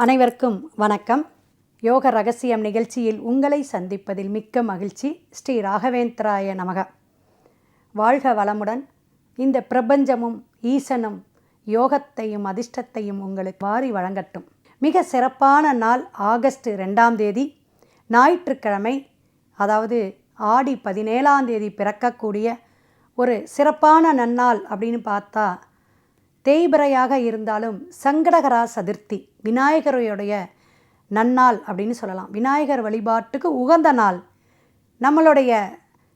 அனைவருக்கும் வணக்கம். யோக ரகசியம் நிகழ்ச்சியில் உங்களை சந்திப்பதில் மிக்க மகிழ்ச்சி. ஸ்ரீ ராகவேந்திராய நமக. வாழ்க வளமுடன். இந்த பிரபஞ்சமும் ஈசனும் யோகத்தையும் அதிர்ஷ்டத்தையும் உங்களுக்கு வாரி வழங்கட்டும். மிக சிறப்பான நாள் ஆகஸ்ட் 2ஆம் தேதி ஞாயிற்றுக்கிழமை, அதாவது ஆடி 17ஆம் தேதி பிறக்கக்கூடிய ஒரு சிறப்பான நன்னாள் அப்படின்னு பார்த்தா, தேய்பிறையாக இருந்தாலும் சங்கடகரா சதுர்த்தி, விநாயகருடைய நன்னாள் அப்படின்னு சொல்லலாம். விநாயகர் வழிபாட்டுக்கு உகந்த நாள். நம்மளுடைய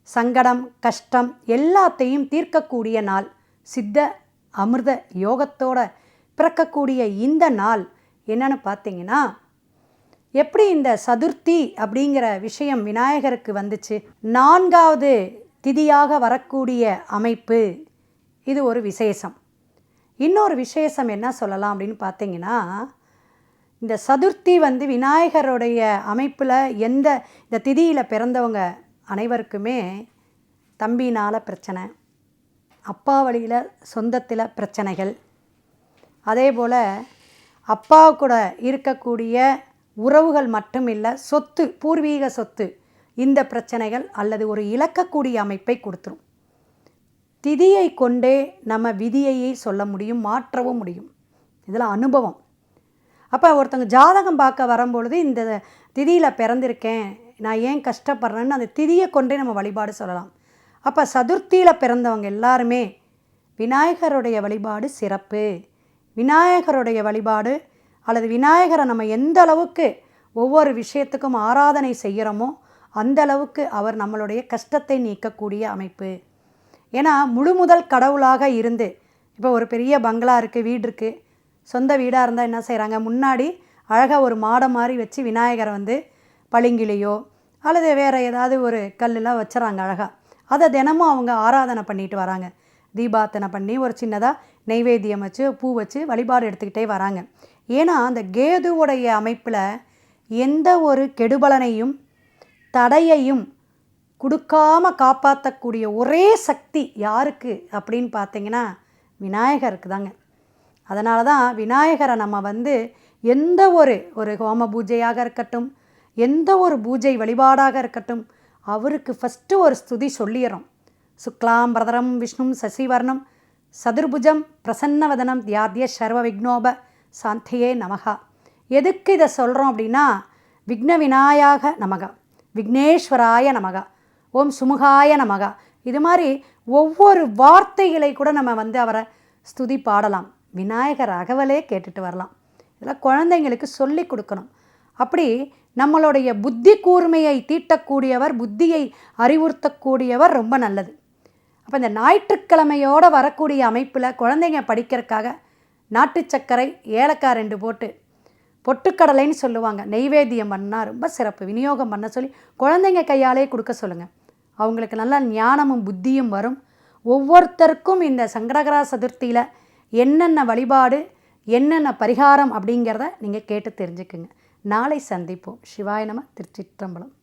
சங்கடம், கஷ்டம் எல்லாத்தையும் தீர்க்கக்கூடிய நாள். சித்த அமிர்த யோகத்தோட பிறக்கக்கூடிய இந்த நாள் என்னன்னு பார்த்தீங்கன்னா, எப்படி இந்த சதுர்த்தி அப்படிங்கிற விஷயம் விநாயகருக்கு வந்துச்சு? 4வது திதியாக வரக்கூடிய அமைப்பு, இது ஒரு விசேஷம். இன்னொரு விசேஷம் என்ன சொல்லலாம் அப்படின்னு பார்த்தீங்கன்னா, இந்த சதுர்த்தி விநாயகருடைய அமைப்பில் இந்த திதியில் பிறந்தவங்க அனைவருக்குமே தம்பினால் பிரச்சனை, அப்பா வழியில் சொந்தத்தில் பிரச்சனைகள், அதே போல் அப்பா கூட இருக்கக்கூடிய உறவுகள் மட்டும் இல்லை, சொத்து, பூர்வீக சொத்து, இந்த பிரச்சனைகள் அல்லது ஒரு இழக்கக்கூடிய அமைப்பை கொடுத்துரும். திதியை கொண்டே நம்ம விதியையே சொல்ல முடியும், மாற்றவும் முடியும். இதில் அனுபவம். அப்போ ஒருத்தங்க ஜாதகம் பார்க்க வரும்பொழுது, இந்த திதியில் பிறந்திருக்கேன், நான் ஏன் கஷ்டப்படுறேன்னு அந்த திதியை கொண்டே நம்ம வழிபாடு சொல்லலாம். அப்போ சதுர்த்தியில் பிறந்தவங்க எல்லாருமே விநாயகருடைய வழிபாடு சிறப்பு. விநாயகருடைய வழிபாடு அல்லது விநாயகரை நம்ம எந்த அளவுக்கு ஒவ்வொரு விஷயத்துக்கும் ஆராதனை செய்கிறோமோ அந்த அளவுக்கு அவர் நம்மளுடைய கஷ்டத்தை நீக்கக்கூடிய அமைப்பு. ஏன்னா முழு முதல் கடவுளாக இருந்து, இப்போ ஒரு பெரிய பங்களா இருக்குது, வீடு இருக்குது, சொந்த வீடாக இருந்தால் என்ன செய்கிறாங்க, முன்னாடி அழகாக ஒரு மாடை மாதிரி வச்சு விநாயகரை பளிங்கிலையோ அல்லது வேறு ஏதாவது ஒரு கல்லெலாம் வச்சுறாங்க அழகாக. அதை தினமும் அவங்க ஆராதனை பண்ணிட்டு வராங்க. தீபார்த்தனை பண்ணி ஒரு சின்னதாக நெய்வேத்தியம் வச்சு பூ வச்சு வழிபாடு எடுத்துக்கிட்டே வராங்க. ஏன்னா அந்த கேதுவுடைய அமைப்பில் எந்த ஒரு கெடுபலனையும் தடையையும் கொடுக்காம காப்பாற்றக்கூடிய ஒரே சக்தி யாருக்கு அப்படின்னு பார்த்தீங்கன்னா விநாயகருக்கு தாங்க. அதனால தான் விநாயகரை நம்ம எந்த ஒரு ஹோம பூஜையாக இருக்கட்டும், எந்த ஒரு பூஜை வழிபாடாக இருக்கட்டும், அவருக்கு ஃபஸ்ட்டு ஒரு ஸ்துதி சொல்லிடுறோம். சுக்லாம் பிரதரம் விஷ்ணும் சசிவர்ணம் சதுர்புஜம் பிரசன்னவதனம் தியாத்ய சர்வ விக்னோப சாந்தியே நமகா. எதுக்கு இதை சொல்கிறோம் அப்படின்னா, விக்ன விநாயக நமகா, விக்னேஸ்வராய நமகா, ஓம் சுமுகாய நமகா. இது மாதிரி ஒவ்வொரு வார்த்தைகளை கூட நம்ம அவரை ஸ்துதி பாடலாம். விநாயகர் அகவலே கேட்டுட்டு வரலாம். இதெல்லாம் குழந்தைங்களுக்கு சொல்லி கொடுக்கணும். அப்படி நம்மளுடைய புத்தி கூர்மையை தீட்டக்கூடியவர், புத்தியை அறிவுறுத்தக்கூடியவர் ரொம்ப நல்லது. அப்போ இந்த ஞாயிற்றுக்கிழமையோடு வரக்கூடிய அமைப்பில் குழந்தைங்க படிக்கிறதுக்காக நாட்டு சர்க்கரை, ஏலக்காய் 2 போட்டு பொட்டுக்கடலைன்னு சொல்லுவாங்க, நெய்வேத்தியம் பண்ணால் ரொம்ப சிறப்பு. விநியோகம் பண்ண சொல்லி குழந்தைங்க கையாலே கொடுக்க சொல்லுங்கள். அவங்களுக்கு நல்ல ஞானமும் புத்தியும் வரும். ஒவ்வொருத்தருக்கும் இந்த சங்கடகரா சதுர்த்தியில் என்னென்ன வழிபாடு, என்னென்ன பரிகாரம் அப்படிங்கிறத நீங்கள் கேட்டு தெரிஞ்சுக்குங்க. நாளை சந்திப்போம். சிவாய நம. திருச்சிற்றம்பலம்.